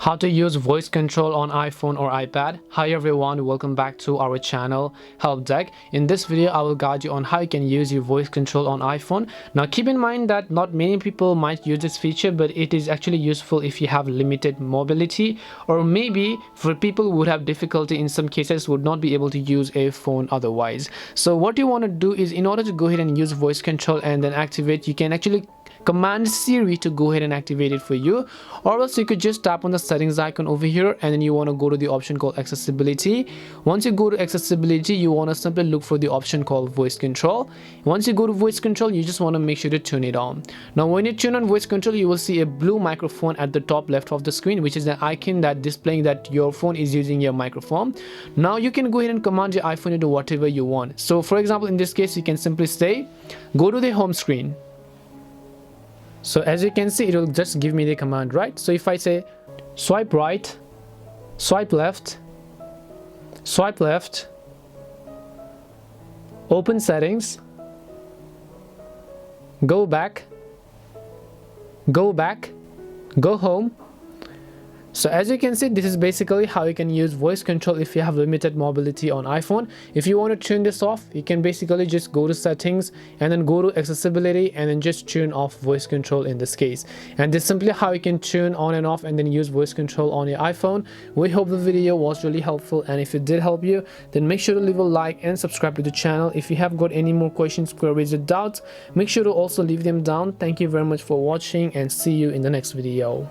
How to use voice control on iPhone or iPad. Hi everyone, welcome back to our channel Help Deck. In this video I will guide you on how you can use your voice control on iPhone. Now keep in mind that not many people might use this feature, but it is actually useful if you have limited mobility, or maybe for people who would have difficulty in some cases, would not be able to use a phone otherwise. So what you want to do is, in order to go ahead and use voice control and then activate, you can actually command Siri to go ahead and activate it for you, or else you could just tap on the settings icon over here, and then you want to go to the option called accessibility. Once you go to accessibility, you want to simply look for the option called voice control. Once you go to voice control, you just want to make sure to turn it on. Now when you turn on voice control, you will see a blue microphone at the top left of the screen, which is an icon that displaying that your phone is using your microphone. Now you can go ahead and command your iPhone to do whatever you want. So for example, in this case, you can simply say go to the home screen. So as you can see, it will just give me the command, right? So if I say swipe right, swipe left, open settings, go back, go home. So as you can see, this is basically how you can use voice control if you have limited mobility on iPhone. If you want to turn this off, you can basically just go to settings and then go to accessibility and then just turn off voice control in this case. And this is simply how you can turn on and off and then use voice control on your iPhone. We hope the video was really helpful, and if it did help you, then make sure to leave a like and subscribe to the channel. If you have got any more questions, queries, or doubts, make sure to also leave them down. Thank you very much for watching, and see you in the next video.